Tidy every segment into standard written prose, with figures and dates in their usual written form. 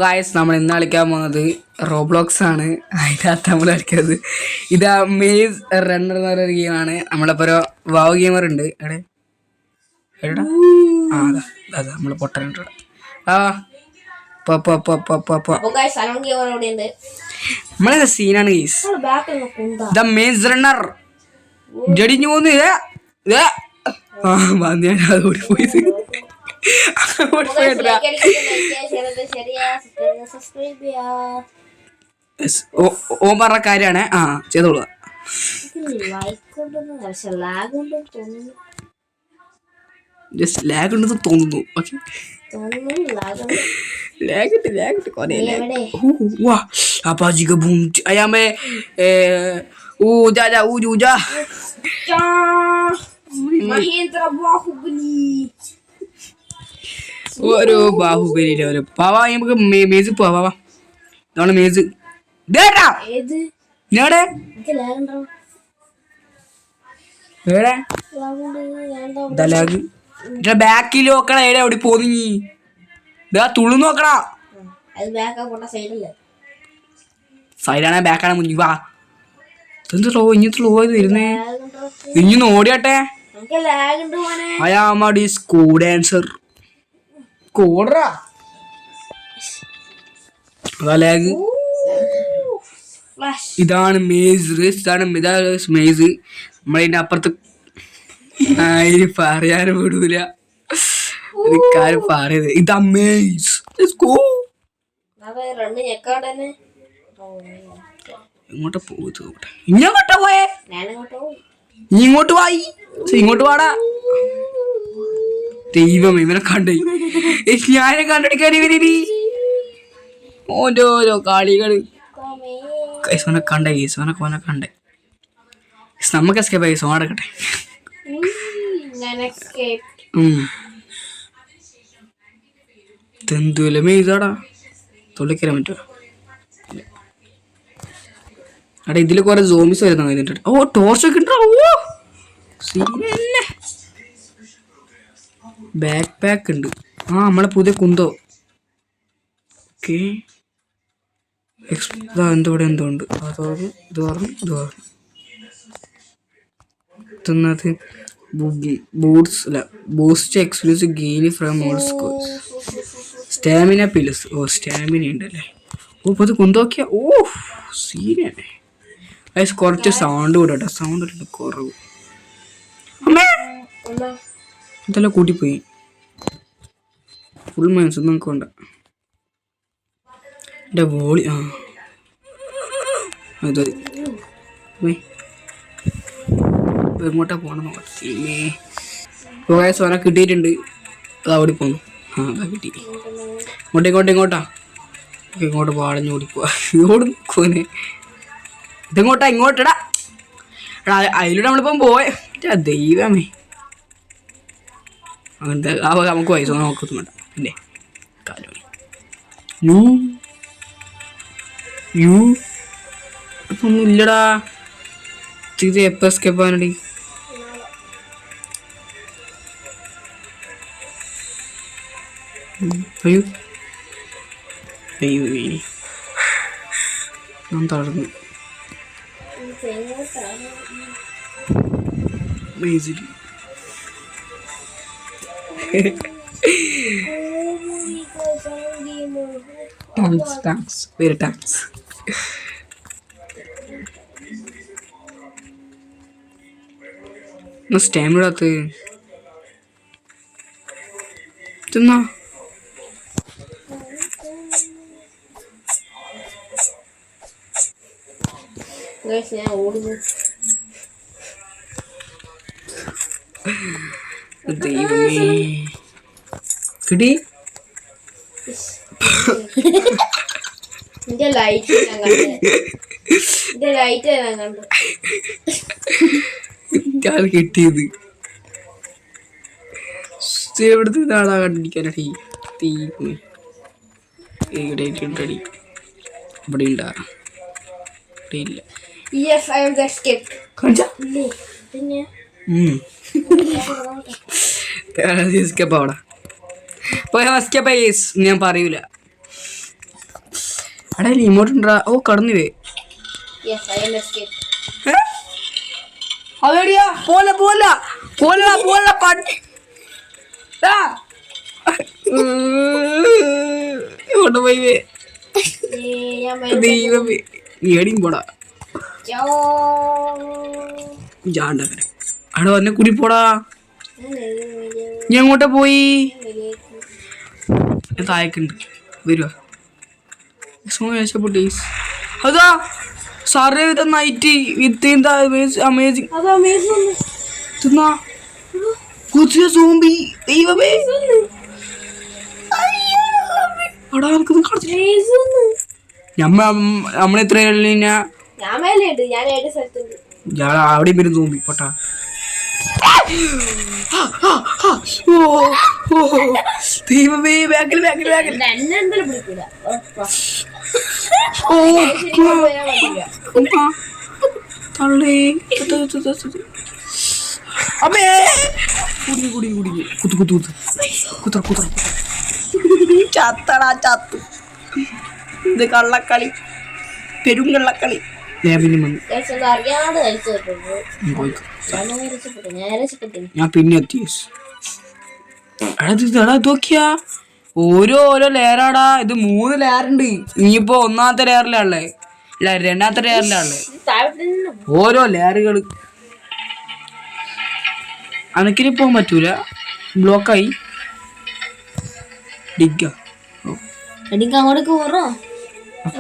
Guys നമ്മൾ ഇന്ന് കളിക്കാൻ പോകുന്നത് റോബ്ലോക്സ് ആണ്. അതിനകത്ത് നമ്മൾ കളിക്കുന്നത് ഇത് മേസ് റണ്ണർ എന്ന് പറയുന്ന ഗെയിമാണ്. നമ്മളിപ്പോൾ ഒരു വാവ് ഗെയിമർ ഉണ്ട്. എവിടെ എടാ ആ അതാ നമ്മൾ പൊട്ടനുണ്ട്. ആ നമ്മളെ സീനാണ് ഗൈസ്. ദ മേസ് റണ്ണർ ജടിഞ്ഞു പോന്ന് അതോടി പോയത് ഓ പറഞ്ഞ കാര്യമാണ്. ആ ചെയ്തോളൂ. ജസ്റ്റ് ലാഗ് ഉണ്ടെന്ന് തോന്നുന്നു. ഓക്കെ ഓരോ ബാഹുബലിയിലെ ഓരോ പാവാ. നമുക്ക് മേസ് പോവാ. ഇതാണ് മേസ്. ബാക്കിൽ നോക്കണ എവിടെ എവിടെ പോന്നി തുള്ളു നോക്കണ സൈഡാണ് ബാക്കാണ് മുന്നിൽ. വാ എന്ത് സ്ലോ ഇങ്ങനത്തെ സ്ലോ ആയത് വരുന്നേ. ഇഞ്ഞൊന്ന് ഓടിയാട്ടെ. അയാമടി സ്കൂഡ് ആൻസർ കോഡറാ ലാഗ്. ഇതാണ് മേസ്. ഇതാണ് മേസ്. നമ്മളതിന്റെ അപ്പുറത്ത് ഇനി പറയാനും വിടൂല. കാര്യം പറയത് ഇതാ മേസ്. ഇങ്ങോട്ട് പോകും. ഇങ്ങോട്ടാ പോയേ. ഇങ്ങോട്ട് പോയി. ഇങ്ങോട്ട് വാടാ. ദൈവം ഇവനെ കണ്ടേ. ഞാനെ കണ്ടെടുക്കാൻ ഇവരി ഓരോരോ കളികള്. കൈസോനെ കണ്ടേ. ഈസോനെ കണ്ടേ. നമുക്ക് എസ്കേപ്പ് ആയി. സോൺ എടുക്കട്ടെ. തെന്തുല മെയ്താടാ തൊള്ളിക്കരാൻ പറ്റുമോ? അവിടെ ഇതില് കുറെ സോംബീസ് വരുന്ന കഴിഞ്ഞിട്ട്. ഓ ടോർച്ച് ഒക്കെ ഉണ്ടോ. ബാക്ക് പാക്ക് ഉണ്ട്. ആ നമ്മളെ പുതിയ കുന്തോ. ഓക്കെ എന്തോടെ എന്തോ ഉണ്ട്. അതോർന്ന് ഇത് പറഞ്ഞത് ബൂട്ട്സ് അല്ല boost exclusive gain from all scores. Stamina pills. ഓ സ്റ്റാമിന ഉണ്ടല്ലേ. ഓ ഇപ്പൊ ഇത് കുന്തോക്കിയ. ഓ സീനാണ്. കുറച്ച് സൗണ്ട് കൂടെ. സൗണ്ട് ഇട്ടിട്ട് കുറവ്. ഇതെല്ലാം കൂട്ടിപ്പോയി. ഫുൾ മൈൻസ് ഒന്നും നമുക്ക് വേണ്ട. എൻ്റെ വോളി ആ അത് എങ്ങോട്ടാ പോകണം നോക്കേ. സോന കിട്ടിയിട്ടുണ്ട്. അത് അവിടെ പോന്നു. ആ അതാ കിട്ടി. ഇങ്ങോട്ടാ ഇങ്ങോട്ട് പാടഞ്ഞ് ഓടിപ്പോവാ. ഇങ്ങോട്ട് നോക്കുവനെ. ഇതെങ്ങോട്ടാ ഇങ്ങോട്ടടാ. അതിലൂടെ നമ്മളിപ്പം പോയ ദൈവമേ. അങ്ങനത്തെ നമുക്ക് വയസ്സോ നോക്കൊന്നും വേണ്ട അല്ലേ. കാലം ഒന്നും ഇല്ലടാ. ഇത് എപ്പോൾ എസ്കേപ്പ് ആവാനടി. അയ്യോ ഞാൻ തളർന്നു. Thanks very thanks. സ്റ്റാമിനത്ത് തിന്നാ. ദൈവമേ കിട്ടി. കിട്ടിയത് എവിടുത്തെ ഇതാളാ കണ്ടിരിക്കാനടി. ഇവിടെ ഉണ്ടാ ഇല്ല. ഞാൻ പറയൂല. അവിടെ ഇമോട്ടുണ്ടാ. ഓ കടന്നുവേ. അതെടിയാ പോലെ പോലെ പോലെ പോലെ കൊണ്ടുപോയി ദൈവമേ ഏടിയും പോടാ. ജാണ്ടകര അവിടെ വന്നെ കൂടി പോടാ. ഞാൻ അങ്ങോട്ടാ പോയി താഴേക്കുണ്ട് വരുവാ. അതാ സാറേ വിത്ത് നൈറ്റ് വിത്ത് അമേസിങ് തിന്നാ പുതിയ സോംബി. ദൈവമേ അവിടെ നമ്മളെത്ര ഞാൻ അവിടെയും വരും സോംബി പൊട്ടാ. ദൈവമേ ബാക്കിൽ ബാക്കിൽ ബാക്കിൽ തള്ളേ അമ്മേ കുടുങ്ങി കുടുങ്ങി കുടുങ്ങി കുത്തു കുത്തു കുത്തു കുത്തറ കുത്തറ ചത്തടാ ചത്തു. ഇത് കള്ളക്കളി പെരുങ്കള്ളക്കളി. ഞാൻ പിന്നെ എത്തി. നോക്കിയാ ഓരോ ലെയറാടാ. ഇത് 3 ലെയറുണ്ട്. ഇനിയിപ്പോ 1ാമത്തെ ലെയറിലാണല്ലേ ഇല്ല 2ാമത്തെ ലെയറിലാണല്ലേ. ഓരോ ലെയറുകൾ അനക്കിനി പോകാൻ പറ്റൂല. ബ്ലോക്കായി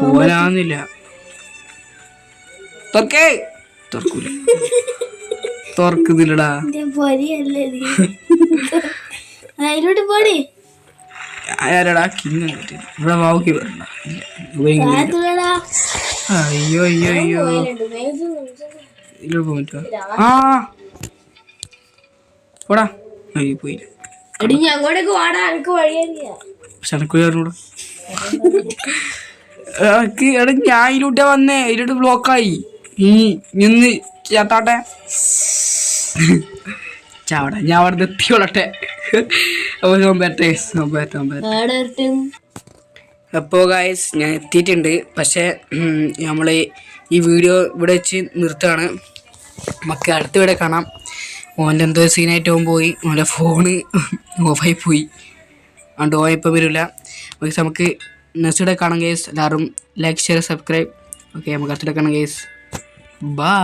പോരാന്നില്ല. തുറക്കൂല തുറക്കുന്നില്ലടാ. ആരാടാ കിങ് ഇവിടെ വാക്കി വരണ്ട. അയ്യോ അയ്യോ അയ്യോ ഇതിലോട്ട് പോകാൻ പറ്റുമോ? ആ പോടാ. അയ്യോ പോയില്ല. എടാ ഞാൻ ഇതിലൂട്ടാ വന്നേ. ഇതിലോട്ട് ബ്ലോക്കായി. നിന്ന് ചേത്താട്ടെ ചാവട്ടെ. ഞാൻ അവിടെ എത്തിയോളട്ടെ. അപ്പോൾ ഗായ്സ് ഞാൻ എത്തിയിട്ടുണ്ട്. പക്ഷേ നമ്മൾ ഈ വീഡിയോ ഇവിടെ വെച്ച് നിർത്തുകയാണ്. നമുക്ക് അടുത്ത വീഡിയോ കാണാം. ഓൻ്റെ എന്തോ സീനായിട്ട് ഓൻ പോയി. ഓൻ്റെ ഫോണ് ഓഫായി പോയി. അതുകൊണ്ട് ഓൻ ഇപ്പം വരില്ല. ഓക്കെ നമുക്ക് നെക്സ്റ്റ് ഡേ കാണാം ഗൈസ്. എല്ലാവരും ലൈക്ക് ഷെയർ സബ്സ്ക്രൈബ്. ഓക്കെ നമുക്ക് അടുത്ത ഡേ കാണാം ഗൈസ്. ബൈ.